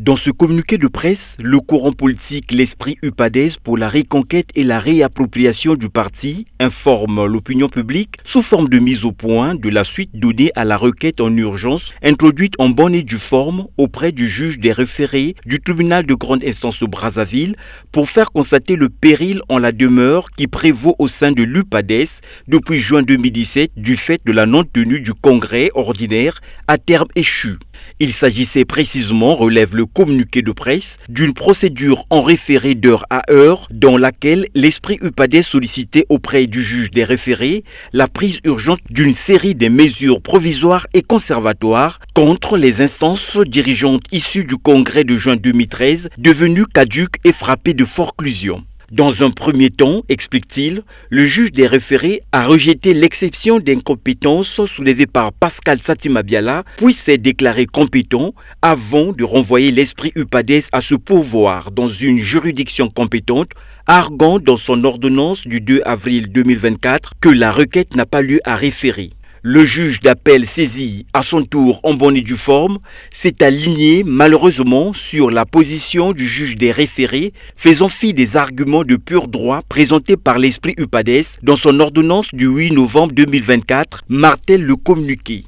Dans ce communiqué de presse, le courant politique L'Esprit UPADES pour la reconquête et la réappropriation du parti informe l'opinion publique sous forme de mise au point de la suite donnée à la requête en urgence introduite en bonne et due forme auprès du juge des référés du tribunal de grande instance de Brazzaville pour faire constater le péril en la demeure qui prévaut au sein de l'UPADES depuis juin 2017 du fait de la non-tenue du congrès ordinaire à terme échu. Il s'agissait précisément, relève le communiqué de presse, d'une procédure en référé d'heure à heure dans laquelle l'Esprit UPADES sollicitait auprès du juge des référés la prise urgente d'une série de mesures provisoires et conservatoires contre les instances dirigeantes issues du congrès de juin 2013 devenues caduques et frappées de forclusion. Dans un premier temps, explique-t-il, le juge des référés a rejeté l'exception d'incompétence soulevée par Pascal Satimabiala, puis s'est déclaré compétent avant de renvoyer l'Esprit UPADES à se pourvoir dans une juridiction compétente, arguant dans son ordonnance du 2 avril 2024 que la requête n'a pas lieu à référer. Le juge d'appel saisi à son tour en bonne et due forme s'est aligné malheureusement sur la position du juge des référés, faisant fi des arguments de pur droit présentés par l'Esprit UPADES dans son ordonnance du 8 novembre 2024, martèle le communiqué.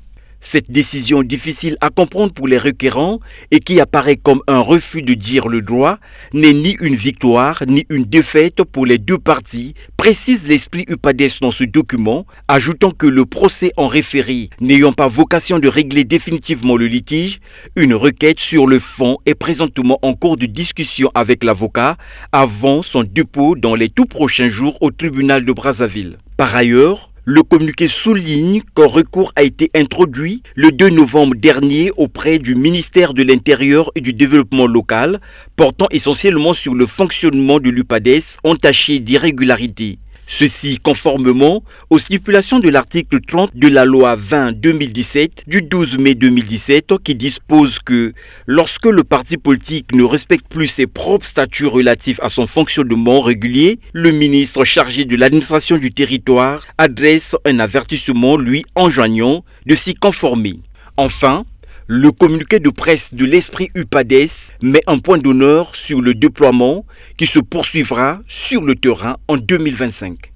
Cette décision difficile à comprendre pour les requérants et qui apparaît comme un refus de dire le droit n'est ni une victoire ni une défaite pour les deux parties, précise l'Esprit UPADES dans ce document, ajoutant que le procès en référé n'ayant pas vocation de régler définitivement le litige, une requête sur le fond est présentement en cours de discussion avec l'avocat avant son dépôt dans les tout prochains jours au tribunal de Brazzaville. Par ailleurs, le communiqué souligne qu'un recours a été introduit le 2 novembre dernier auprès du ministère de l'Intérieur et du Développement local, portant essentiellement sur le fonctionnement de l'UPADES entaché d'irrégularités. Ceci conformément aux stipulations de l'article 30 de la loi 20-2017 du 12 mai 2017 qui dispose que lorsque le parti politique ne respecte plus ses propres statuts relatifs à son fonctionnement régulier, le ministre chargé de l'administration du territoire adresse un avertissement lui enjoignant de s'y conformer. Enfin, le communiqué de presse de l'Esprit UPADES met un point d'honneur sur le déploiement qui se poursuivra sur le terrain en 2025.